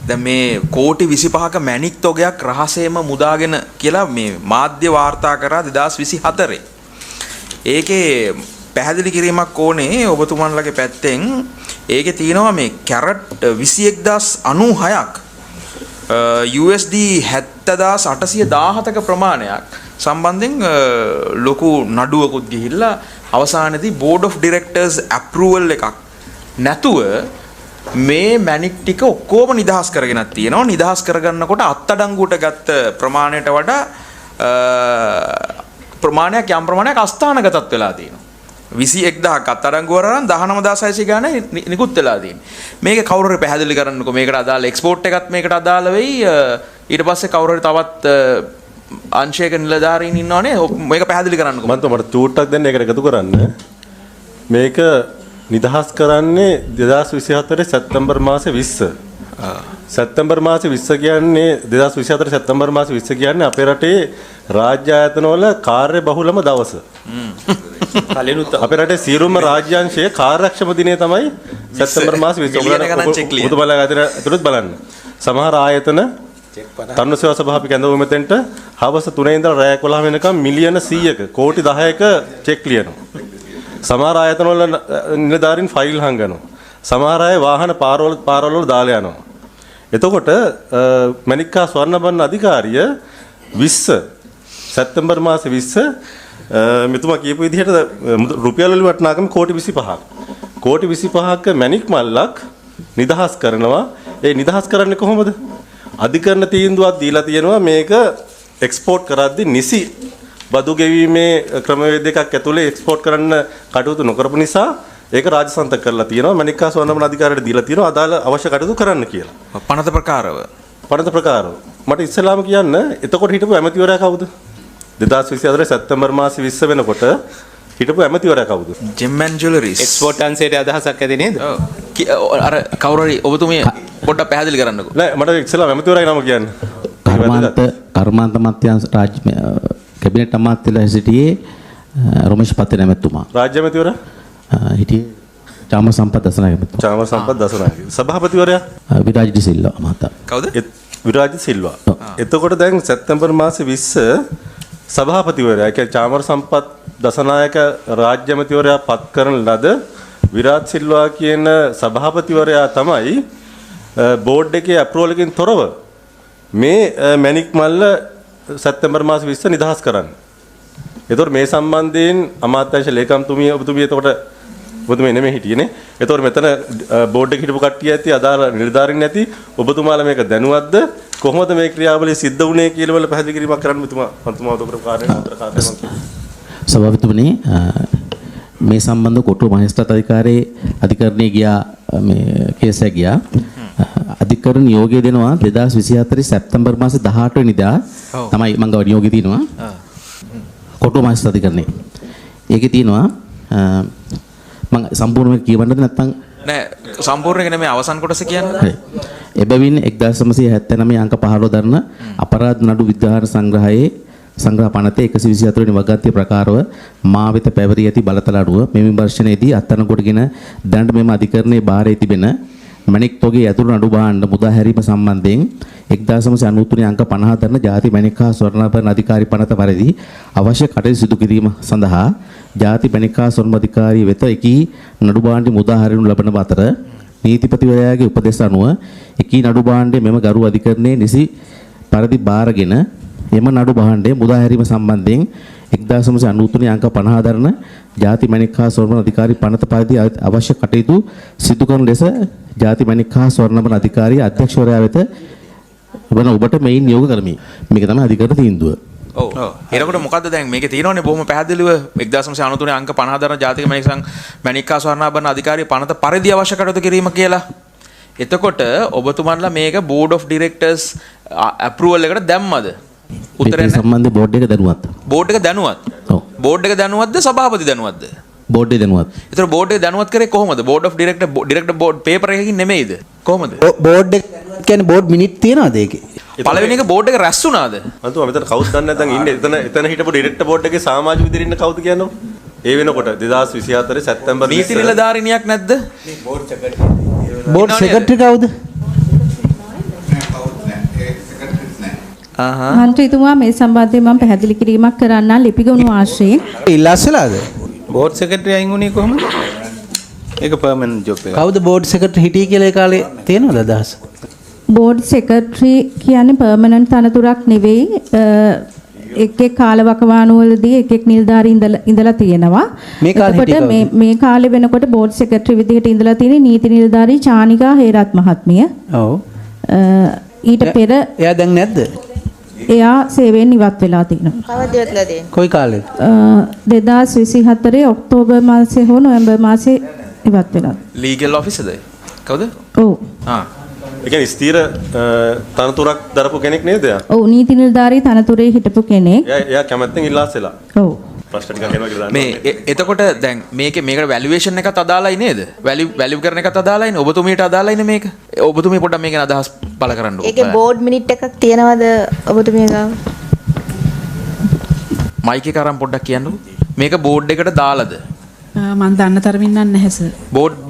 දැන් මේ කෝටි 25ක මැණික් තොගයක් රහසේම මුදාගෙන කියලා මේ මාධ්‍ය වාර්තා කරා 2024. ඒකේ පැහැදිලි කිරීමක් ඕනේ ඔබතුමන්ලගේ පැත්තෙන්. ඒකේ තියෙනවා මේ කැරට් 21096ක් USD 70817ක ප්‍රමාණයක් සම්බන්ධයෙන් ලොකු නඩුවකුත් ගිහිල්ලා අවසානයේදී board of directors approval එකක් නැතුව මේ මැණික් ටික ඔක්කොම නිදහස් කරගෙනක් තියෙනවා. නිදහස් කරගන්නකොට අත්අඩංගුවට ගත්ත ප්‍රමාණයට වඩා ප්‍රමාණයක් යම් ප්‍රමාණයක් අස්ථානගතත් වෙලා තියෙනවා. 21000ක් අත්අඩංගුව වරන් 19600 ගාන නිකුත් වෙලා තියෙනවා. මේක කවුරු හරි පැහැදිලි කරන්නකෝ. මේකට අදාළ එක්ස්පෝර්ට් එකත් මේකට අදාළ වෙයි. ඊට පස්සේ කවුරු හරි තවත් අංශයක නිලධාරීන් ඉන්නවනේ. මේක පැහැදිලි කරන්නකෝ. මට චූට්ටක් දෙන්න ඒකට එකතු කරන්න. මේක නිදහස් කරන්නේ 2024 සැප්තැම්බර් මාසේ 20. සැප්තැම්බර් මාසේ 20 කියන්නේ 2024 සැප්තැම්බර් මාසේ 20 කියන්නේ අපේ රටේ රාජ්‍ය ආයතනවල කාර්ය බහුලම දවස. කලිනුත් අපේ රටේ සියලුම රාජ්‍යාංශයේ කාර්යක්ෂම දිනය තමයි සැප්තැම්බර් මාසේ 20. ඔබතුමාලා අතට බලන්න. සමහර ආයතන තරුණ සේවා සභාපති කැඳවුම මෙතෙන්ට හවස 3 ඉඳලා රැය 11 වෙනකම් මිලියන 100ක කෝටි 10ක චෙක් ලියනවා. සමහර ආයතනවල නිලධාරීන් ෆයිල් හංගනවා. සමහර අය වාහන පාරවල දාලා යනවා. එතකොට මණික්කා ස්වර්ණබන්න අධිකාරිය 20 සැප්තැම්බර් මාසේ 20 මෙතුමා කියපු විදිහට රුපියල් වල වටිනාකම කෝටි 25ක්. කෝටි 25ක මණික් මල්ලක් නිදහස් කරනවා. ඒ නිදහස් කරන්නේ කොහොමද? අධිකරණ තීන්දුවක් දීලා තියෙනවා මේක එක්ස්පෝර්ට් කරද්දී නිසි බදු ගෙවීමේ ක්‍රමවේද එකක් ඇතුලේ එක්ස්පෝර්ට් කරන්න කටයුතු නොකරපු නිසා ඒක රාජසන්තක කරලා තියෙනවා. මණික්කා ස්වර්ණබන්න අධිකාරියට දීලා තියෙනවා අදාළ අවශ්‍ය කටයුතු කරන්න කියලා. පනත ප්‍රකාරව. මට ඉස්සෙල්ලාම කියන්න එතකොට හිටපු ඇමතිවරයා කවුද? 2024 සැප්තැම්බර් මාසේ 20 වෙනකොට හිටපු ඇමතිවරයා කවුද? ජෙම්මන් ජුවලරිස්. එක්ස්පෝර්ට් අංශයට අදහසක් ඇති නේද? අර කවුරු හරි ඔබතුමිය පොඩ්ඩක් පැහැදිලි කරන්නකෝ. නෑ මට ඉස්සෙල්ලාම ඇමතිවරයා නම කියන්න. කර්මාන්ත මත්‍යංශ රාජ්‍ය කැබිනට් අමාත්‍යලා සිටියේ රොමේෂ් පතේ ඇමතුමා. රාජ්‍ය ඇමතිවරයා හිටියේ චාම සම්පත් දසනායක. චාම සම්පත් දසනායක. සභාපතිවරයා විරාජ් ඩි සිල්වා මහතා. කවුද? විරාජ් සිල්වා. එතකොට දැන් සැප්තැම්බර් මාසේ 20 සභාපතිවරයා කියන්නේ චාමර සම්පත් දසනායක රාජ්‍ය ඇමතිවරයා පත් කරන ලද විරාජ් සිල්වා කියන සභාපතිවරයා තමයි බෝඩ් එකේ අප්‍රූවල් එකකින් තොරව මේ මැණික් මල්ල සැප්තැම්බර් මාසේ 20 නිදහස් කරන්නේ. ඒතකොට මේ සම්බන්ධයෙන් අමාත්‍යාංශ ලේකම්තුමිය ඔබතුමිය එතකොට ඔබතුමිය නෙමෙයි හිටියේනේ. ඒතකොට මෙතන බෝඩ් එකේ හිටපු කට්ටිය ඇති අදාළ නිලධාරීන් නැති ඔබතුමාලා මේක දැනුවත්ද? කොහොමද මේ ක්‍රියාවලිය සිද්ධ වුණේ කියලා වල පැහැදිලි කිරීමක් කරන්න මතුමා උදව් කරපු කාර්යයට උත්තර කාර්යය මම කියනවා. සභාපතිතුමනි මේ සම්බන්ධ කොටුව මහේස්ත්‍රාත් අධිකරණයේ ගියා මේ කේස් එක ගියා. අධිකරණ නියෝගය දෙනවා 2024 සැප්තැම්බර් මාසේ 18 වෙනිදා තමයි මම ගාව නියෝගය තියෙනවා. කොටුව මහේස්ත්‍රාත් අධිකරණේ. ඒකේ තියෙනවා මම සම්පූර්ණයෙන් කියවන්නද නැත්නම් නෑ සම්පූර්ණ එක නෙමෙයි අවසන් කොටස කියන්නේ. එබැවින් 1979 අංක 15 දරන අපරාධ නඩු විධාන සංග්‍රහයේ සංග්‍රහ පනතේ 124 වෙනි වගන්තිය ප්‍රකාරව මා වෙත පැවරී ඇති බලතල අනුව මෙම විමර්ශනයේදී අත්අඩංගුවටගෙන දැනට මෙම අධිකරණයේ භාරයේ තිබෙන මණික් තොගේ යතුරු නඩු භාණ්ඩ මුදා හැරීම සම්බන්ධයෙන් 1993 අංක 50 දරන ජාති මණික් හා ස්වර්ණාභරණ අධිකාරී පනත පරිදි අවශ්‍ය කටයුතු සිදු කිරීම සඳහා ජාති මණික් හා ස්වර්ණ අධිකාරිය වෙත එකී නඩු භාණ්ඩ මුදා හැරීම ලබන අතර නීතිපතිවරයාගේ උපදෙස් අනුව එකී නඩු භාණ්ඩයේ මෙම ගරු අධිකරණයේ නිසි පරිදි බාරගෙන එම නඩු භාණ්ඩය මුදා හැරීම සම්බන්ධයෙන් 1993 අංක 50 දරන ජාති මණික් හා ස්වර්ණ අධිකාරී පනත පරිදි අවශ්‍ය කටයුතු සිදු කරන ලෙස ජාති මණික් හා ස්වර්ණබන අධිකාරී අධ්‍යක්ෂවරයා වෙත වන ඔබට මෙයින් නියෝග කරමි. මේක තමයි අධිකරණ තීන්දුව. ඔව්. එතකොට මොකද්ද දැන් මේකේ තියෙනවනේ බොහොම පැහැදිලිව 1993 අංක 50 දරන ජාතික මණික් හා ස්වර්ණාභරණ අධිකාරී පනත පරිදි අවශ්‍ය කටයුතු කිරීම කියලා. එතකොට ඔබතුමන්ලා මේක board of directors approval එකට දැම්මද? උත්තරේ සම්බන්ධ බෝඩ් එක දැනුවත්. බෝඩ් එක දැනුවත්. ඔව්. බෝඩ් එක දැනුවත්ද සභාපති දැනුවත්ද? බෝඩ් එක දැනුවත්. ඒතර බෝඩ් එක දැනුවත් කරේ කොහොමද? Board of director board paper එකකින් නෙමෙයිද? කොහොමද? බෝඩ් එක දැනුවත් කියන්නේ බෝඩ් මිනිත් තියනවාද ඒකේ? පළවෙනි එක බෝඩ් එක රැස් වුණාද? මන්තුමා මෙතන කවුද දන්නේ නැත්නම් ඉන්නේ එතන හිටපු ඩිරෙක්ටර් බෝඩ් එකේ සමාජ විදිහට ඉන්න කවුද කියන්නකො? ඒ වෙනකොට 2024 සැප්තැම්බර් 20 නීති නිලධාරිනියක් නැද්ද? බෝඩ් සෙක්‍රටරි කවුද? මන්ත්‍රීතුමා මේ සම්බන්ධයෙන් මම පැහැදිලි කිරීමක් කරන්න ලිපිගොනු ආශ්‍රයෙන් ඉල්ලාස්සලාද? බෝඩ් සෙක්‍රටරි අයින් වුණේ කොහොමද? ඒක පර්මනන්ට් ජොබ් එක. කවුද බෝඩ් සෙක්‍රටරි හිටියේ කියලා ඒ කාලේ තියෙනවද අදහස? බෝඩ් සෙක්‍රටරි කියන්නේ පර්මනන්ට් තනතුරක් නෙවෙයි. එක් එක් කාලවකවානුවලදී එක් එක් නිලධාරී ඉඳලා තියෙනවා. මේ කාලේ එතකොට මේ කාලේ වෙනකොට බෝඩ් සෙක්‍රටරි විදිහට ඉඳලා තියෙන නීති නිලධාරී චානිකා හේරත් මහත්මිය. ඔව්. ඊට පෙර එයා දැන් නැද්ද? එයා සේවයෙන් ඉවත් වෙලා තිනවා. කවද ඉවත්ලා තියෙන්නේ? කොයි කාලෙද? 2024 ඔක්තෝබර් මාසයේ හෝ නොවැම්බර් මාසයේ ඉවත් වෙලා. ලීගල් ඔෆිසර්ද? කවුද? ඔව්. ඒ කියන්නේ ස්ථීර තනතුරක් දරපු කෙනෙක් නේද එයා? ඔව් නීති නිලධාරී තනතුරේ හිටපු කෙනෙක්. එයා කැමැත්තෙන් ඉල්ලාස්සලා. ඔව්. ප්‍රශ්න ටිකක් එනවා කියලා මේ එතකොට දැන් මේකට වැලියුේෂන් එකත් අදාළයි නේද? වැලියු කරන එකත් අදාළයිනේ. ඔබතුමීට අදාළයිනේ මේක. ඔබතුමී පොඩ්ඩක් මේක අදහස් පළ කරන්නකෝ. ඒකේ බෝඩ් මිනිට් එකක් තියනවද ඔබතුමිය ගාව? මයික් එක අරන් පොඩ්ඩක් කියන්නකෝ. මේක බෝඩ් එකට දාලාද? මම දන්න තරමින් නැහැ සර්.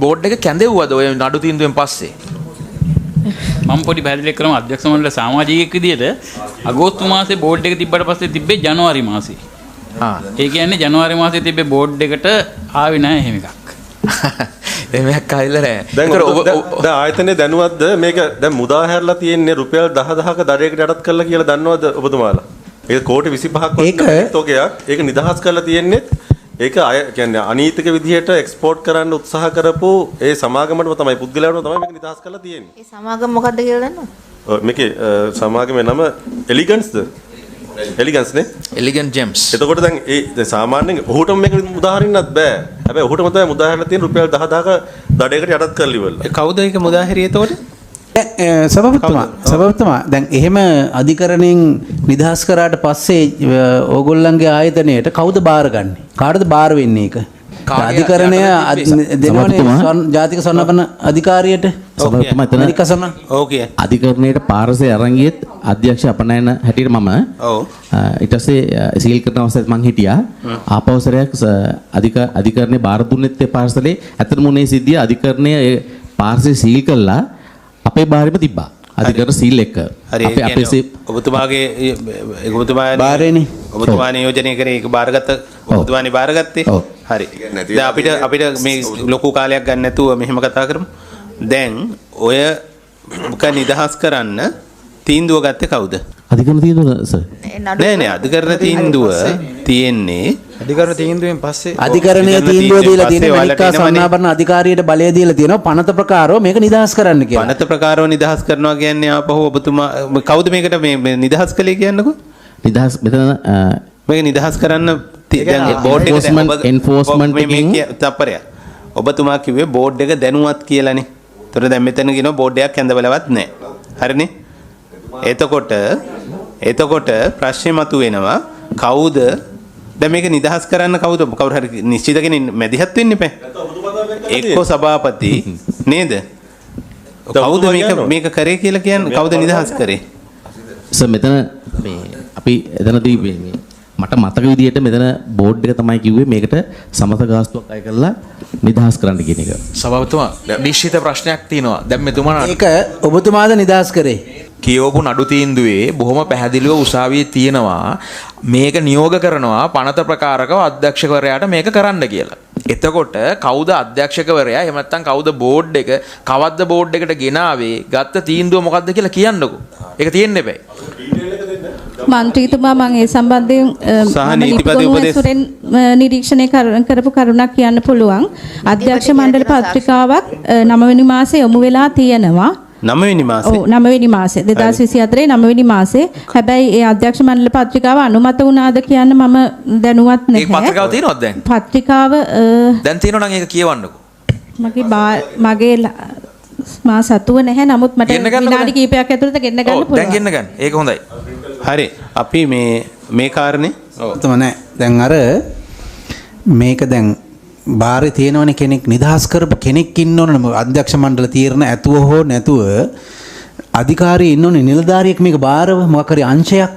බෝඩ් එක කැඳෙව්වද ඔය නඩු තීන්දුවෙන් පස්සේ? මම පොඩි පැහැදිලි කරමු අධ්‍යක්ෂ මණ්ඩල සමාජිකයෙක් විදියට අගෝස්තු මාසේ බෝඩ් එක තිබ්බට පස්සේ තිබ්බේ ජනවාරි මාසේ. ඒ කියන්නේ ජනවාරි මාසේ තිබ්බේ බෝඩ් එකට ආවේ නැහැ එහෙම එකක්. එහෙම එකක් ආවිල්ලා නැහැ. දැන් ආයතනයේ දැනුවත්ද මේක දැන් මුදා හැරලා තියෙන්නේ රුපියල් 10000ක දඩයකට යටත් කරලා කියලා දන්නවද ඔබතුමාලා? ඒක කෝටි 25ක් වගේ තෝකයක්. ඒක නිදහස් කරලා තියෙන්නේ ඒක අය කියන්නේ අනීතික විදිහට එක්ස්පෝර්ට් කරන්න උත්සාහ කරපු ඒ සමාගමටම තමයි පුද්ගලයාටම තමයි මේක නිදහස් කරලා තියෙන්නේ. ඒ සමාගම මොකද්ද කියලා දන්නවද? මේකේ සමාගමේ නම එලිගන්ස්ද? එලිගන්ස් නේ? එලිගන්ට් ජෙම්ස්. එතකොට දැන් ඒ සාමාන්‍යයෙන් ඔහුටම මේක මුදාහරින්නත් බෑ. හැබැයි ඔහුටම තමයි මුදාහරලා තියෙන රුපියල් 10000ක දඩයකට යටත් කරලා ඉවරලා. කවුද ඒක මුදාහැරිය එතකොට? සභාපතිතුමා දැන් එහෙම අධිකරණයෙන් නිදහස් කරාට පස්සේ ඕගොල්ලන්ගේ ආයතනයට කවුද බාරගන්නේ? කාටද බාර වෙන්නේ ඒක? අධිකරණය දෙනවනේ ජාතික සොන්නපන අධිකාරියට. සභාපතිතුමා එතන ඕකේ. අධිකරණයට පාරසේ අරන් ගියත් අධ්‍යක්ෂ අපනයන හැටියට මම ඊට පස්සේ සීල් කරන අවස්ථාවේ මං හිටියා. ආපෞසරයක් අධිකරණේ බාර දුන්නෙත් ඒ පාර්සලේ ඇත්තටම උනේ සිද්ධිය අධිකරණය ඒ පාර්සල් සීල් කළා අපේ බාරෙම තිබ්බා. අධිකරණ සීල් එක. අපේ ඔබතුමාගේ ඔබතුමා බාරේනේ. ඔබතුමා නියෝජනය කරේ ඒක බාරගත්ත ඔබතුමානේ බාරගත්තේ. හරි. දැන් අපිට මේ ලොකු කාලයක් ගන්න නැතුව මෙහෙම කතා කරමු. දැන් ඔය නිදහස් කරන්න තීන්දුව ගත්තේ කවුද? අධිකරණ තීන්දුව සර්. නෑ අධිකරණ තීන්දුව තියෙන්නේ අධිකරණ තීන්දුවෙන් පස්සේ අධිකරණයේ තීන්දුව දීලා තියෙනවා මනිකා සන්නාපරණ අධිකාරියට බලය දීලා තියෙනවා පනත ප්‍රකාරව මේක නිදහස් කරන්න කියලා. පනත ප්‍රකාරව නිදහස් කරනවා කියන්නේ ආපහු ඔබතුමා කවුද මේකට මේ නිදහස් කළේ කියන්නකෝ? නිදහස් මෙතන මේක නිදහස් කරන්න දැන් බෝඩ් එක එන්ෆෝස්මන්ට් එකකින් තප්පරයක්. ඔබතුමා කිව්වේ බෝඩ් එක දැනුවත් කියලානේ. ඒතර දැන් මෙතන කියනවා බෝඩ් එකක් ඇඳවලවත් නැහැ. හරිනේ? එතකොට ප්‍රශ්නේ මතුවෙනවා කවුද දැන් මේක නිදහස් කරන්න කවුද කවුරු හරි නිශ්චිත කෙනෙක් මැදිහත් වෙන්න එපා. එක්කෝ සභාපති නේද? කවුද මේක කරේ කියලා කියන්නේ කවුද නිදහස් කරේ? සර් මෙතන මේ අපි එතනදී මේ මට මතක විදිහට මෙතන බෝඩ් එක තමයි කිව්වේ මේකට සමත ගාස්තුවක් අය කරලා නිදහස් කරන්න කියන එක. සභාපතිතුමා නිශ්චිත ප්‍රශ්නයක් තියෙනවා. දැන් මෙතුමා ඒක ඔබතුමාද නිදහස් කරේ? කියවපු නඩු තීන්දුවේ බොහොම පැහැදිලිව උසාවියේ තියෙනවා මේක නියෝග කරනවා පනත ප්‍රකාරකව අධ්‍යක්ෂකවරයාට මේක කරන්න කියලා. එතකොට කවුද අධ්‍යක්ෂකවරයා එහෙම නැත්නම් කවුද බෝඩ් එක කවද්ද බෝඩ් එකට ගෙනාවේ ගත්ත තීන්දුව මොකද්ද කියලා කියන්නකෝ. ඒක තියෙන්න එපා. මන්ත්‍රීතුමා මම ඒ සම්බන්ධයෙන් ලිපිගොනුවෙන් නිරීක්ෂණය කරපු කරුණක් කියන්න පුළුවන්. අධ්‍යක්ෂ මණ්ඩල පත්‍රිකාවක් 9 වෙනි මාසේ යොමු වෙලා තියෙනවා. 9 වෙනි මාසේ. ඔව් 9 වෙනි මාසේ 2024 9 වෙනි මාසේ. හැබැයි ඒ අධ්‍යක්ෂ මණ්ඩල පත්‍රිකාව අනුමත වුණාද කියන්න මම දැනුවත් නැහැ. ඒ පත්‍රිකාව තියෙනවද දැන්? පත්‍රිකාව දැන් තියෙනවා නම් ඒක කියවන්නකෝ. මගේ මා සතුව නැහැ. නමුත් මට විනාඩි කිහිපයක් ඇතුළත ගෙන්න ගන්න පුළුවන්. දැන් ගෙන්න ගන්න. ඒක හොඳයි. හරි. අපි මේ කාරණේ තමයි දැන් අර මේක දැන් බාරේ තියෙනවනේ කෙනෙක් නිදහස් කරපු කෙනෙක් ඉන්න ඕනේ අධ්‍යක්ෂ මණ්ඩල තීරණ ඇතුව හෝ නැතුව අධිකාරිය ඉන්න ඕනේ නිලධාරියෙක් මේක බාරව මොකක් හරි අංශයක්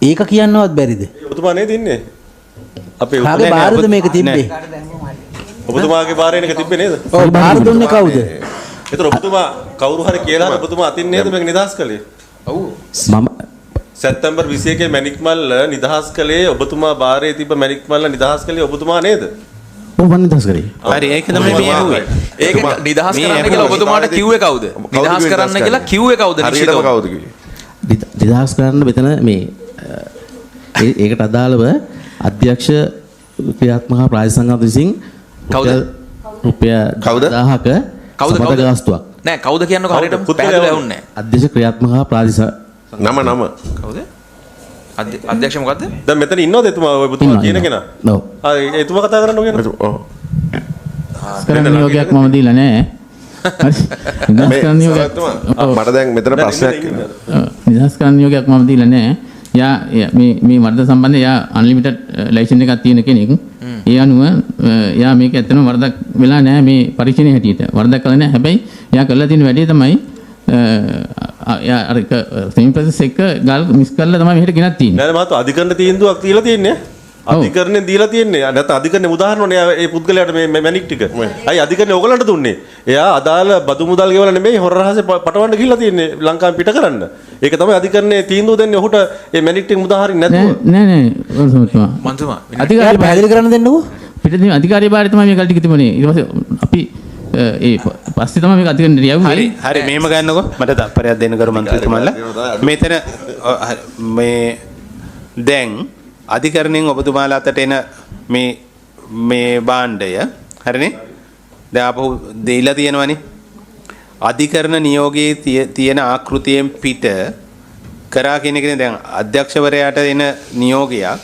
ඒක කියන්නවත් බැරිද? ඔබතුමා නේද ඉන්නේ? අපේ කාගේ බාරද මේක තිබ්බේ? ඔබතුමාගේ බාරේ නේද තිබ්බේ නේද? ඔව් බාර දුන්නේ කවුද? ඒතර ඔබතුමා කවුරු හරි කියලා ඔබතුමා අතින් නේද මේක නිදහස් කළේ? ඔව්. මම සැප්තැම්බර් 21 මැණික් මල්ල නිදහස් කළේ ඔබතුමා බාරයේ තිබ්බ මැණික් මල්ල නිදහස් කළේ ඔබතුමා නේද? ඔව් මම නිදහස් කරේ. හරි ඒක තමයි මේ ඇහුවේ. ඒක නිදහස් කරන්න කියලා ඔබතුමාට කිව්වේ කවුද? නිදහස් කරන්න කියලා කිව්වේ කවුද? හරියටම කවුද කිව්වේ? නිදහස් කරන්න මෙතන මේ ඒකට අදාළව අධ්‍යක්ෂ ක්‍රියාත්මක ප්‍රාදේශ සංඝ විසින් කවුද? රුපියල් 1000ක සමත ගාස්තුවක්. නෑ කවුද කියන්නකෝ හරියටම පැහැදිලිව ඇහුන්නේ නෑ. අධ්‍යක්ෂ ක්‍රියාත්මක ප්‍රාදේශ නම කවුද? අධ්‍යක්ෂ මොකද්ද? දැන් මෙතන ඉන්නවද එතුමා ඔබතුමා කියන කෙනා? ඔව්. හරි එතුමා කතා කරන්න ඕනේ. ඔව්. කරන්න නියෝගයක් මම දීලා නැහැ. හරි. නිදහස් කරන්න නියෝගයක් මට දැන් මෙතන ප්‍රශ්නයක් නිදහස් කරන්න නියෝගයක් මම දීලා නැහැ. යා මේ වරද සම්බන්ධයෙන් යා අන්ලිමිටඩ් ලයිසන් එකක් තියෙන කෙනෙක්. ඒ අනුව යා මේක ඇත්තටම වරදක් වෙලා නැහැ මේ පරීක්ෂණයේ හැටියට. වරදක් කළා නැහැ. හැබැයි යා කරලා තියෙන වැඩේ තමයි යා අර සෙමි ප්‍රොසෙස් එක ගල් මිස් කරලා තමයි මෙහෙට ගෙනත් තියෙන්නේ. නෑ මහත්තයා අධිකරණ තීන්දුවක් තියලා තියෙන්නේ. අධිකරණයෙන් දීලා තියෙන්නේ. නැත්නම් අධිකරණේ උදාහරණෝනේ ඒ පුද්ගලයාට මේ මැණික් ටික. අයි අධිකරණේ ඔයගලන්ට දුන්නේ. එයා අදාළ බදු මුදල් ගෙවලා නෙමෙයි හොර රහසේ පටවන්න ගිහිල්ලා තියෙන්නේ ලංකාවෙන් පිට කරන්න. ඒක තමයි අධිකරණේ තීන්දුව දෙන්නේ ඔහුට මේ මැණික් ටික මුදාහරින්න නැතුව. නෑ ඔසමතුමා. මන්තුමා අධිකාරිය පැහැදිලි කරන්න දෙන්නකෝ. පිටදී අධිකාරිය බාරේ තමයි මේ කල් ටික තිබුණේ. ඊට පස්සේ අපි ඒ පස්සේ තමයි මේක අධිකරණයට යවුවේ. හරි මෙහෙම ගන්නකො මට තත්පරයක් දෙන්න කරු මන්ත්‍රීතුමල්ලා. මෙතන මේ දැන් අධිකරණයෙන් ඔබතුමාලා අතට එන මේ භාණ්ඩය හරිනේ දැන් අපහු දෙයිලා තියෙනවනේ අධිකරණ නියෝගයේ තියෙන ආකෘතියෙන් පිට කරා කියන එකනේ දැන් අධ්‍යක්ෂවරයාට එන නියෝගයක්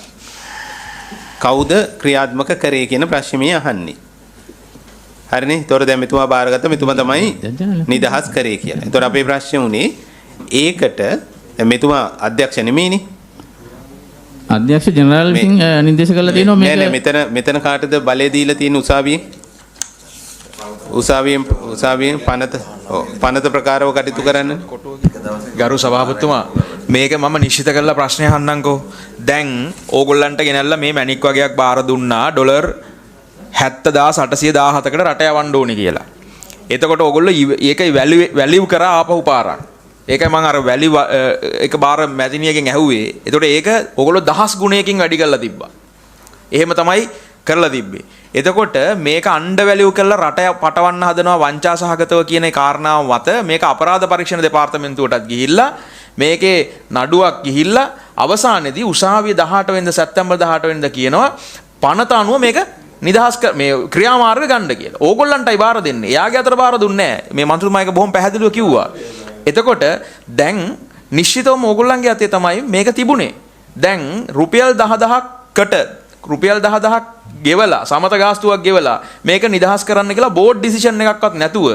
කවුද ක්‍රියාත්මක කරේ කියන ප්‍රශ්නේ මේ අහන්නේ හරිනේ ඒතොර දැන් මෙතුමා බාරගත්ත මෙතුමා තමයි නිදහස් කරේ කියලා. ඒතොර අපේ ප්‍රශ්නේ උනේ ඒකට දැන් මෙතුමා අධ්‍යක්ෂ නෙමෙයිනේ අධ්‍යක්ෂ ජෙනරාල් විසින් නිර්දේශ කරලා තියෙනවා මේක නෑ මෙතන කාටද බලය දීලා තියෙන උසාවියෙන් පනත ප්‍රකාරව කටයුතු කරන්න ගරු සභාපතිතුමා මේක මම නිශ්චිත කරලා ප්‍රශ්නය අහන්නම්කෝ දැන් ඕගොල්ලන්ට ගෙනල්ලා මේ මැණික් වගේක් බාර දුන්නා ඩොලර් 70817කට රට යවන්න ඕනේ කියලා. එතකොට ඕගොල්ලෝ ඒකයි වැලියු කරා ආපහු පාරක්. ඒකයි මම අර වැලි එක බාර මැදිනියකින් ඇහුවේ. එතකොට ඒක ඕගොල්ලෝ 10 ගුණයකින් වැඩි කරලා තිබ්බා. එහෙම තමයි කරලා තිබ්බේ. එතකොට මේක අණ්ඩ වැලියු කරලා රට පටවන්න හදනවා වංචා සහගතව කියන කාරණාව මත මේක අපරාධ පරීක්ෂණ දෙපාර්තමේන්තුවටත් ගිහිල්ලා මේකේ නඩුවක් ගිහිල්ලා අවසානයේදී උසාවිය 18 වෙනිදා සැප්තැම්බර් 18 වෙනිදා කියනවා පනත අනුව මේක නිදහස් මේ ක්‍රියාමාර්ග ගන්න කියලා. ඕගොල්ලන්ටයි බාර දෙන්නේ. එයාගේ අතට බාර දුන්නේ නැහැ. මේ මන්ත්‍රීතුමා එක බොහොම පැහැදිලිව කිව්වා. එතකොට දැන් නිශ්චිතවම ඕගොල්ලන්ගේ අතේ තමයි මේක තිබුණේ. දැන් රුපියල් 10000කට රුපියල් 10000ක් ගෙවලා සමත ගාස්තුවක් ගෙවලා මේක නිදහස් කරන්න කියලා බෝඩ් ඩිසිෂන් එකක්වත් නැතුව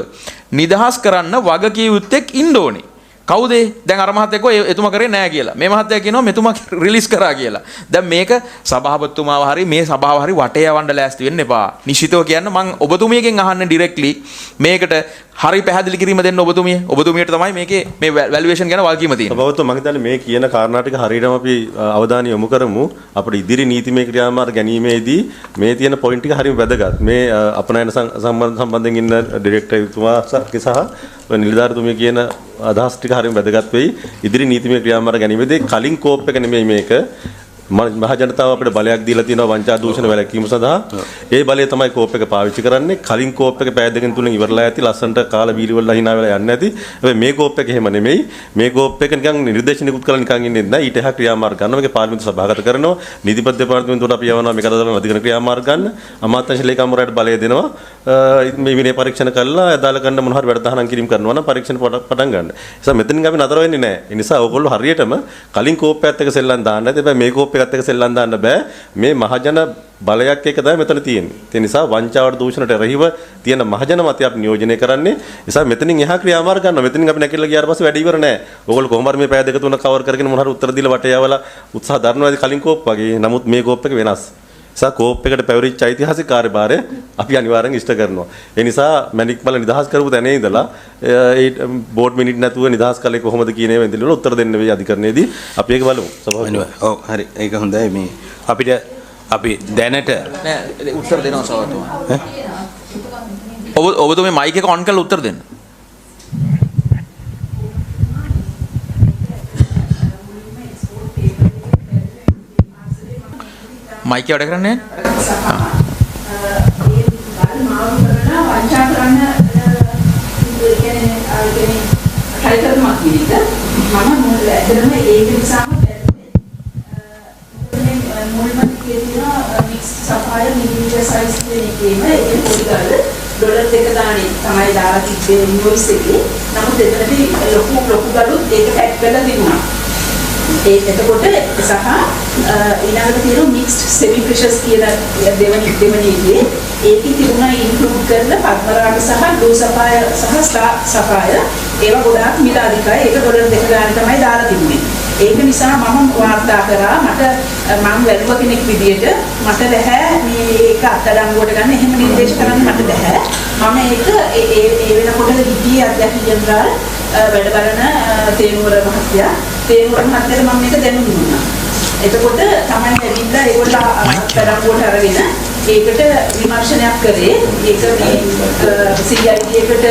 නිදහස් කරන්න වගකිය යුත්තේක් ඉන්න ඕනේ. කවුද? දැන් අර මහත්තයා කිව්වා එතුමා කරේ නෑ කියලා. මේ මහත්තයා කියනවා මෙතුමා රිලීස් කරා කියලා. දැන් මේක සභාපතිතුමාව හරි මේ සභාව හරි වටේ යවන්න ලෑස්ති වෙන්න එපා. නිශ්චිතව කියන්න මම ඔබතුමියගෙන් අහන්නේ ඩිරෙක්ට්ලි මේකට හරි පැහැදිලි කිරීම දෙන්න ඔබතුමිය. ඔබතුමියට තමයි මේකේ මේ වැලුවේෂන් ගැන වගකීම තියෙන්නේ. සභාපතිතුමා මම හිතන්නේ මේ කියන කාරණා ටික හරියටම අපි අවධානය යොමු කරමු. අපේ ඉදිරි නීතිමය ක්‍රියාමාර්ග ගැනීමේදී මේ තියෙන පොයින්ට් ටික හරියම වැදගත්. මේ අපනයන සම්බන්ධයෙන් ඉන්න ඩිරෙක්ටර්තුමා සහ නිලධාරිතුමිය කියන අදහස් ටික හරියම වැදගත් වෙයි. ඉදිරි නීතිමය ක්‍රියාමාර්ග ගැනීමේදී කලින් කෝප් එක නෙමෙයි මේක. මහ ජනතාව අපිට බලයක් දීලා තියෙනවා වංචා දූෂණ වැළැක්වීම සඳහා. ඒ බලය තමයි කෝප් එක පාවිච්චි කරන්නේ. කලින් කෝප් එක පැය දෙකකින් තුනෙන් ඉවරලා ඇති ලස්සන්ට කාලා බීරි වල hina වෙලා යන්නේ නැති. හැබැයි මේ කෝප් එක එහෙම නෙමෙයි. මේ කෝප් එක නිකන් නිර්දේශනිකුත් කරලා නිකන් ඉන්නේ නැහැ. ඊට එහා ක්‍රියාමාර්ග ගන්නවා. මේක පාර්ලිමේන්තු සභාගත කරනවා. නීතිපති දෙපාර්තමේන්තුවට අපි යවනවා මේක අදාළ අධිකරණ ක්‍රියාමාර්ග ගන්න. අමාත්‍යාංශ ලේකම්වරයාට බලය දෙනවා. මේ විනය පරීක්ෂණ කරලා අදාළ ගන්න මොන හරි වැඩසටහනක් කිරීම කරනවා නම් පරීක්ෂණ පටන් ගන්න. ඒ නිසා මෙතනින් අපි නතර වෙන්නේ නැහැ. ඒ නිසා ඕගොල්ලෝ හරියටම කලින් කෝප් එකත් එක්ක සෙල්ලම් දාන්න නැත්නම් හැබැයි මේ කෝප් එකත් එක්ක සෙල්ලම් දාන්න බෑ. මේ මහජන බලයක් එක තමයි මෙතන තියෙන්නේ. ඒ නිසා වංචාවට දූෂණයට එරෙහිව තියෙන මහජන මතය අපි නියෝජනය කරන්නේ. ඒ නිසා මෙතනින් එහා ක්‍රියාමාර්ග ගන්නවා. මෙතනින් අපි නැගිටලා ගියාට පස්සේ වැඩ ඉවර නෑ. ඕගොල්ලෝ කොහොම හරි මේ පැය දෙක තුන කවර් කරගෙන මොන හරි උත්තර දීලා වටේ යවලා උත්සාහ දරනවා කලින් කෝප් වගේ. නමුත් මේ කෝප් එක වෙනස්. නිසා කෝප් එකට පැවරිච්ච ඓතිහාසික කාර්යභාරය අපි අනිවාර්යෙන් ඉෂ්ට කරනවා. ඒ නිසා මැණික් මල නිදහස් කරපු තැනේ ඉඳලා ඒ බෝඩ් මිනිට් නැතුව නිදහස් කළේ කොහොමද කියන ඒවා ඉඳලා උත්තර දෙන්න වෙයි අධිකරණයේදී. අපි ඒක බලමු. ඔව් හරි. ඒක හොඳයි මේ අපිට අපි දැනට නෑ උත්තර දෙනවා සභාපතිතුමා. ඔබතුමේ මයික් එක ඔන් කරලා උත්තර දෙන්න. මයික් එක වැඩ කරන්නේ ඩොලර් දෙක දාන්නේ තමයි දාලා තිබ්බේ ඉන්වොයිස් එකේ. නමුත් එතනදී ලොකු ගලුත් ඒක ටැග් කරලා තිබුණා. එතකොට සහ ඊළඟට තියෙන මික්ස්ඩ් සෙමි ප්‍රෙෂර්ස් කියලා දෙවනි එකේ ඒකේ තිබුණා ඉන්ක්ලූඩ් කරලා පත්මරාග සහ බ්ලූ සෆාය සහ ස්ටාර් සෆාය ඒවා ගොඩාක් මිල අධිකයි. ඒක ඩොලර් දෙක ගාන තමයි දාලා තිබුණේ. ඒක නිසා මම වාර්තා කරා මම වැළුව කෙනෙක් විදියට මට බෑ මේක අත්අඩංගුවට ගන්න එහෙම නිර්දේශ කරන්න මට බෑ. මම ඒක ඒ වෙනකොට හිටියේ අධ්‍යක්ෂ ජෙනරාල් වැඩ බලන තේනුවර මහත්තයා මම මේක දැනුම් දුන්නා. එතකොට තමයි ඇවිල්ලා ඒගොල්ලෝ අත්අඩංගුවට අරගෙන ඒකට විමර්ශනයක් කරේ. ඒක මේ CID එකට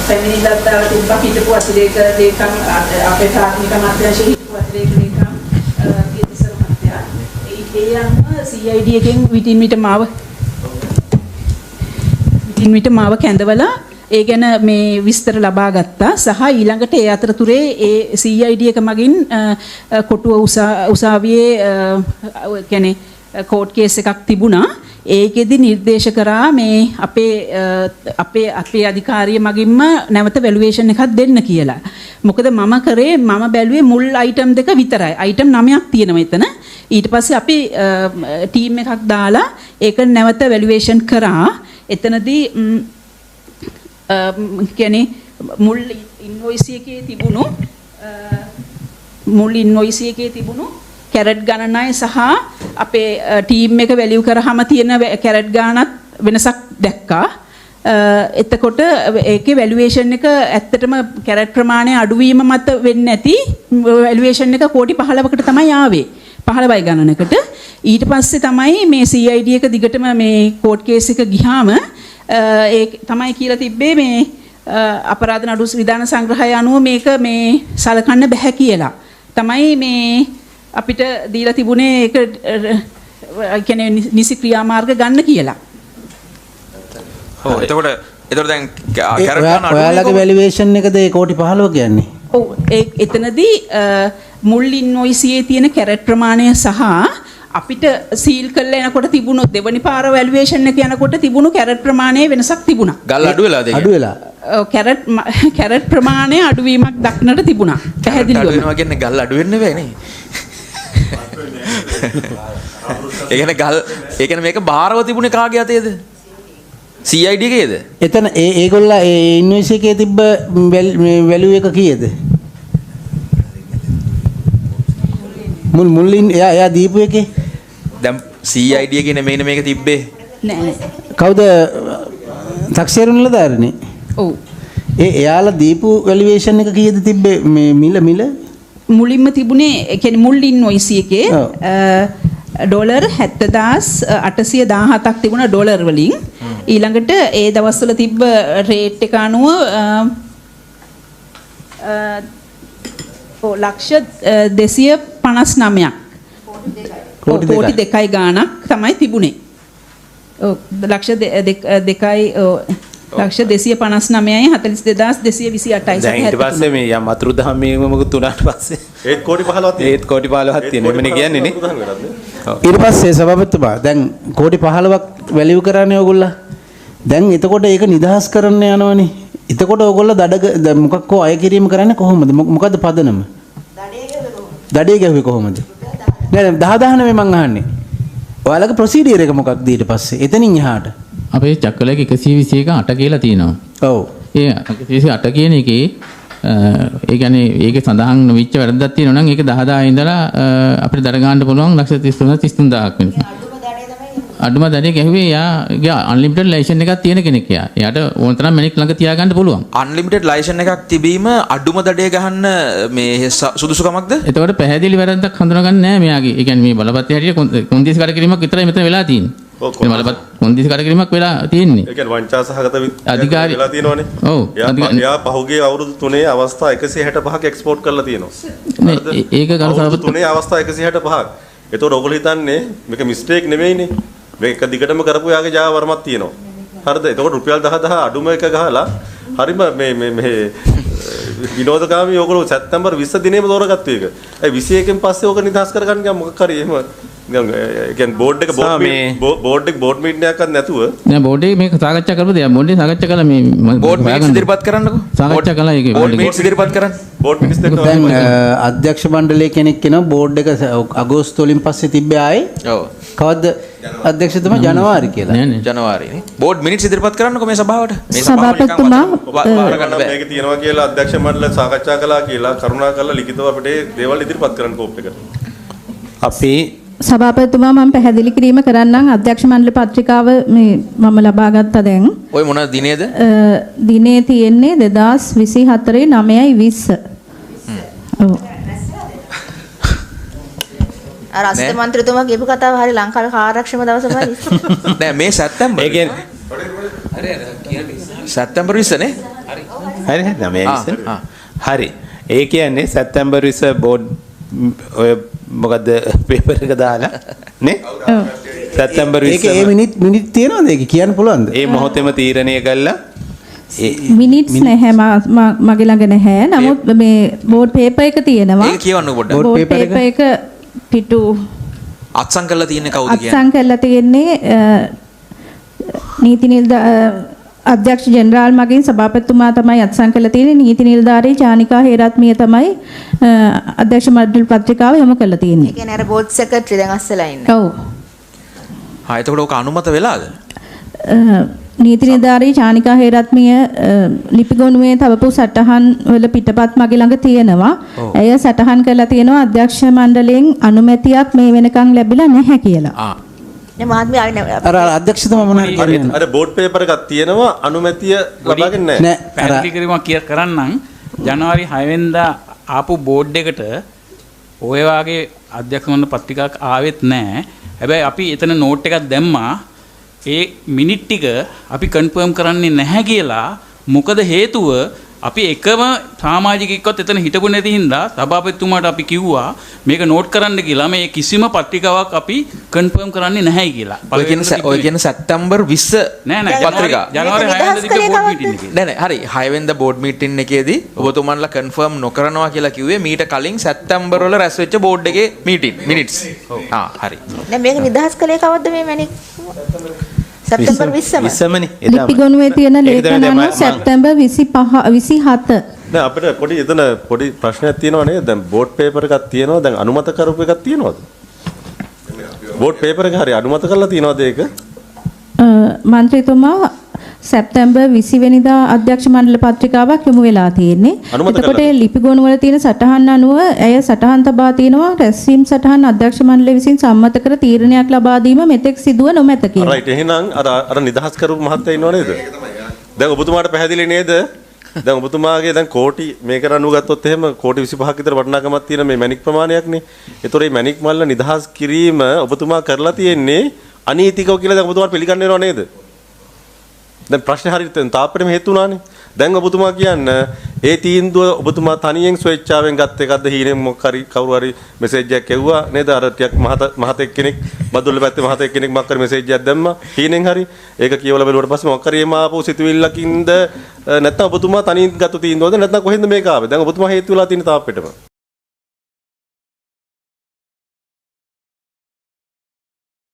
පැමිණිල්ලක් දාලා තිබ්බා හිටපු අතිරේක ලේකම් අපේ ප්‍රාථමික අමාත්‍යාංශයේ හිටපු අතිරේක ලේකම් කීර්තිසර මහත්තයා ඒ අනුව CID එකෙන් විටින් විට මාව කැඳවලා ඒ ගැන මේ විස්තර ලබා ගත්තා සහ ඊළඟට ඒ අතරතුරේ ඒ CID එක මගින් කොටුව උසාවියේ කියන්නේ කෝට් කේස් එකක් තිබුණා. ඒකෙදි නිර්දේශ කරා මේ අපේ අධිකාරිය මගින්ම නැවත වැලුවේෂන් එකක් දෙන්න කියලා. මොකද මම බැලුවේ මුල් අයිටම් දෙක විතරයි. අයිටම් 9ක් තියෙනවා එතන. ඊට පස්සේ අපි ටීම් එකක් දාලා ඒක නැවත වැලුවේෂන් කරා. එතනදී කියන්නේ මුල් ඉන්වොයිස් එකේ තිබුණු කැරට් ගණනයි සහ අපේ ටීම් එක වැලියු කරාම තියෙන කැරට් ගානත් වෙනසක් දැක්කා. එතකොට ඒකේ වැලුවේෂන් එක ඇත්තටම කැරට් ප්‍රමාණය අඩුවීම මත වෙන්නේ නැති වැලුවේෂන් එක කෝටි 15කට තමයි ආවේ. 15යි ගණනකට. ඊට පස්සේ තමයි මේ CID එක දිගටම මේ කෝට් කේස් එක ගියාම ඒ තමයි කියලා තිබ්බේ මේ අපරාධ නඩු විධාන සංග්‍රහය අනුව මේක මේ සලකන්න බෑ කියලා. තමයි මේ අපිට දීලා තිබුණේ ඒක කියන්නේ නිසි ක්‍රියාමාර්ග ගන්න කියලා. ඔව් එතකොට දැන් ඔයාලගේ වැලුවේෂන් එකද ඒ කෝටි 15 කියන්නේ? ඔව් එතනදී මුල් ඉන්වොයිසියේ තියෙන කැරට් ප්‍රමාණය සහ අපිට සීල් කරලා එනකොට තිබුණු දෙවනි පාර වැලුවේෂන් එක යනකොට තිබුණු කැරට් ප්‍රමාණයේ වෙනසක් තිබුණා. ගල් අඩු වෙලාද? අඩු වෙලා. කැරට් ප්‍රමාණය අඩුවීමක් දක්නට තිබුණා. පැහැදිලිවම. අඩු වෙනවා කියන්නේ ගල් අඩු වෙන්නේ නැහැ නේ. ඒ කියන්නේ මේක බාරව තිබුණේ කාගේ අතේද? CID එකේද? එතන ඒගොල්ලා ඒ ඉන්වොයිස් එකේ තිබ්බ වැලියු එක කීයද? මුලින් එයා දීපු එකේ දැන් CID එකේ නෙමෙයි මේක තිබ්බේ. නෑ. කවුද තක්සේරු නිලධාරිනේ? ඔව්. එයාලා දීපු වැලියුේෂන් එක කීයද තිබ්බේ මේ මිල මුලින්ම තිබුණේ ඒ කියන්නේ මුල් ඉන්වොයිස් එකේ ඩොලර් 70817ක් තිබුණා ඩොලර් වලින්. ඊළඟට ඒ දවස්වල තිබ්බ රේට් එක අනුව ලක්ෂ 259ක් කෝටි 2යි ගාණක් තමයි තිබුණේ. ලක්ෂ 259යි 42228යි. දැන් ඊට පස්සේ මේ යම් අතුරුදහන් මොකද තුනට පස්සේ ඒත් කෝටි 15ක් තියෙනවා. එමනේ කියන්නේ නේ. ඊට පස්සේ සභාපතිතුමා දැන් කෝටි 15ක් වැලියු කරන්නේ ඕගොල්ලෝ. දැන් එතකොට ඒක නිදහස් කරන්න යනවනේ. එතකොට ඕගොල්ලෝ මොකක්කෝ අය කිරීම කරන්නේ කොහොමද? මොකද්ද පදනම? දඩේ ගැහුවේ කොහොමද? නෑ 10 මම අහන්නේ. ඔයාලගේ ප්‍රොසීඩියර් එක මොකක්ද ඊට පස්සේ? එතනින් එහාට අපේ චක්‍රලයක 121 8 කියලා තියෙනවා. ඔව්. ඒ 128 කියන එකේ ඒ කියන්නේ ඒකේ සඳහන් නොවිච්ච වැරද්දක් තියෙනවා නම් ඒක 10000 ඉඳලා අපිට දර ගන්න පුළුවන් ලක්ෂ 33000ක් වෙනවා. අඩුම දඩේ ගැහුවේ යාගේ අන්ලිමිටඩ් ලයිසන් එකක් තියෙන කෙනෙක් යා. එයාට ඕන තරම් මැනික් ළඟ තියාගන්න පුළුවන්. අන්ලිමිටඩ් ලයිසන් එකක් තිබීම අඩුම දඩේ ගහන්න මේ සුදුසුකමක්ද? එතකොට පැහැදිලි වැරද්දක් හඳුනාගන්නේ නැහැ මෙයාගේ. ඒ කියන්නේ මේ බලපත්‍රය හැටියට කොන්දේසි කඩ කිරීමක් විතරයි මෙතන වෙලා තියෙන්නේ. බලපත් කොන්දේසි කඩ කිරීමක් වෙලා තියෙන්නේ. ඒ කියන්නේ වංචා සහගත අධිකාරී වෙලා තියෙනවනේ. ඔව්. එයා පහුගිය අවුරුදු 3 අවස්ථා 165ක් එක්ස්පෝර්ට් කරලා තියෙනවා. ඒක ගරු සභාපති 3 අවස්ථා 165ක්. ඒතකොට ඔයගොල්ලෝ හිතන්නේ මේක මිස්ටේක් නෙමෙයිනේ. මේක එක දිගටම කරපු යාගේ ජාව වරමක් තියෙනවා. හරිද? එතකොට රුපියල් 10,000 අඩුම එක ගහලා හරිම මේ විනෝදකාමී ඔයගොල්ලෝ සැප්තැම්බර් 20 දිනේම තෝරගත්තු එක. ඒ 21 න් පස්සේ ඕක නිදහස් කරගන්න ගියා මොකක් හරි එහෙම කියන්නේ බෝඩ් එක බෝඩ් මීටින් එකක්වත් නැතුව නෑ බෝඩ් එක මේක සාකච්ඡා කරපු දෙයක් බෝඩ් එක සාකච්ඡා කළා මේ බෝඩ් මීටින් ඉදිරිපත් කරන්නකෝ. සාකච්ඡා කළා ඒකේ බෝඩ් මීටින් ඉදිරිපත් කරන්න. බෝඩ් මිනිස් දෙක දැන් අධ්‍යක්ෂ මණ්ඩලයේ කෙනෙක් කෙනා බෝඩ් එක අගෝස්තු වලින් පස්සේ තිබ්බේ ආයේ. ඔව්. කවද්ද අධ්‍යක්ෂතුමා ජනවාරි කියලා. නෑ නෑ ජනවාරිනේ. බෝඩ් මිනිට්ස් ඉදිරිපත් කරන්නකෝ මේ සභාවට. මේ සභාපතිතුමා බාර ගන්න බෑ. මේක තියෙනවා කියලා අධ්‍යක්ෂ මණ්ඩලය සාකච්ඡා කළා කියලා කරුණාකරලා ලිඛිතව අපිට දේවල් ඉදිරිපත් කරන්න කෝප් එකට. අපි සභාපතිතුමා මම පැහැදිලි කිරීම කරන්නම් අධ්‍යක්ෂ මණ්ඩල පත්‍රිකාව මේ මම ලබා ගත්තා දැන්. ඔය මොන දිනේද? දිනේ තියෙන්නේ 2024 9:20. ඔව්. අර අස්ත මන්ත්‍රීතුමා කියපු කතාව හරි ලංකාවේ කාර්යක්ෂම දවසමයි. නෑ මේ සැප්තැම්බර්. ඒ කියන්නේ සැප්තැම්බර් 20 නේ? හරි හරි. ඒ කියන්නේ සැප්තැම්බර් 20 බෝඩ් ඔය මොකද පේපර් එක දාලා නේ? ඔව්. සැප්තැම්බර් 20 ඒක ඒ මිනිත් තියනවද ඒක කියන්න පුළුවන්ද? ඒ මොහොතේම තීරණය කළා. මිනිට්ස් නැහැ මගේ ළඟ නැහැ. නමුත් මේ බෝඩ් පේපර් එක තියෙනවා. ඒක කියවන්න පොඩ්ඩක්. බෝඩ් පේපර් එක පිටු අත්සන් කරලා තියෙන්නේ කවුද කියන්නේ? අත්සන් කරලා තියෙන්නේ නීති අධ්‍යක්ෂ ජෙනරාල් මගින් සභාපතිතුමා තමයි අත්සන් කරලා තියෙන්නේ. නීති නිලධාරී ජානිකා හේරත්මිය තමයි අධ්‍යක්ෂ මණ්ඩල පත්‍රිකාව යොමු කරලා තියෙන්නේ. ඒ කියන්නේ අර බෝඩ් සෙක්‍රටරි දැන් අස්සලා ඉන්නේ. ඔව්. හා එතකොට ඔක අනුමත වෙලාද? නීති නිලධාරී ජානිකා හේරත්මිය ලිපිගොනුවේ තවපු සටහන් වල පිටපත් මගේ ළඟ තියෙනවා. ඇය සටහන් කරලා තියෙනවා අධ්‍යක්ෂ මණ්ඩලයෙන් අනුමැතියක් මේ වෙනකන් ලැබිලා නැහැ කියලා. නේ මහත්මිය ආවේ අර අධ්‍යක්ෂතුමා මොනවා කියන්නේ? අර බෝඩ් පේපර් එකක් තියෙනවා අනුමැතිය ලබාගෙන නැහැ. නෑ පැහැදිලි කිරීමක් කරන්නම් ජනවාරි 6 වෙනිදා ආපු බෝඩ් එකට ඔය වාගේ අධ්‍යක්ෂ මණ්ඩල පත්‍රිකාවක් ආවෙත් නැහැ. හැබැයි අපි එතන නෝට් එකක් දැම්මා ඒ මිනිත් ටික අපි කන්ෆර්ම් කරන්නේ නැහැ කියලා. මොකද හේතුව අපි එකම සමාජිකයෙක්වත් එතන හිටපු නැති හින්දා සභාපතිතුමාට අපි කිව්වා මේක නෝට් කරන්න කියලා. මේ කිසිම පත්‍රිකාවක් අපි කන්ෆර්ම් කරන්නේ නැහැ කියලා. ඔය කියන සැප්තැම්බර් 20 නෑ පත්‍රිකා. ජනවාරි 6 වෙනිදා තිබ්බ බෝඩ් මීටින් එකේ. නෑ හරි 6 වෙනිදා බෝඩ් මීටින් එකේදී ඔබතුමන්ලා කන්ෆර්ම් නොකරනවා කියලා කිව්වේ මීට කලින් සැප්තැම්බර් වල රැස් වෙච්ච බෝඩ් එකේ මීටින් මිනිට්ස්. හරි. දැන් මේක නිදහස් කළේ කවද්ද මේ මැණික්? සැප්තැම්බර් 20මනේ. ලිපිගොනුවේ තියෙන ලේඛන අනුව සැප්තැම්බර් 27. දැන් අපිට පොඩි ප්‍රශ්නයක් තියෙනවා නේද? දැන් බෝඩ් පේපර් එකක් තියෙනවා. දැන් අනුමත කරපු එකක් තියෙනවද? බෝඩ් පේපර් එක හරි අනුමත කරලා තියෙනවද ඒක? මන්ත්‍රීතුමා සැප්තැම්බර් 20 වෙනිදා අධ්‍යක්ෂ මණ්ඩල පත්‍රිකාවක් යොමු වෙලා තියෙන්නේ. එතකොට ලිපිගොනු වල තියෙන සටහන් අනුව ඇය සටහන් තබා තියෙනවා රැස්වීම් සටහන් අධ්‍යක්ෂ මණ්ඩලය විසින් සම්මත කර තීරණයක් ලබා දීම මෙතෙක් සිදුව නොමැත කියලා. රයිට් එහෙනම් අර නිදහස් කරපු මහත්තයා ඉන්නව නේද? දැන් ඔබතුමාට පැහැදිලි නේද? දැන් ඔබතුමාගේ දැන් කෝටි මේකට අනුව ගත්තොත් එහෙම කෝටි 25ක් විතර වටිනාකමක් තියෙන මේ මැණික් ප්‍රමාණයක්නේ. ඒතොර මේ මැණික් මල්ල නිදහස් කිරීම ඔබතුමා කරලා තියෙන්නේ අනීතිකව කියලා දැන් ඔබතුමාට පිළිගන්න වෙනව නේද? දැන් ප්‍රශ්නේ හරියට තාප්පෙටම හේතු වුණානේ. දැන් ඔබතුමා කියන්න ඒ තීන්දුව ඔබතුමා තනියෙන් ස්වේච්ඡාවෙන් ගත්ත එකක්ද හීනෙන් මොකක් හරි කවුරු හරි මෙසේජ් එකක් එව්වා නේද? අර ටිකක් මහතෙක් කෙනෙක් බදුල්ල පැත්තේ මහතෙක් කෙනෙක් මොකක් හරි මෙසේජ් එකක් දැම්මා හීනෙන් හරි. ඒක කියවලා බැලුවට පස්සේ මොකක් හරි එම ආපහු සිතුවිල්ලකින්ද නැත්නම් ඔබතුමා තනියෙන් ගත්ත තීන්දුවද නැත්නම් කොහෙන්ද මේක ආවේ? දැන් ඔබතුමා හේතු වෙලා තියෙන තාප්පෙටම.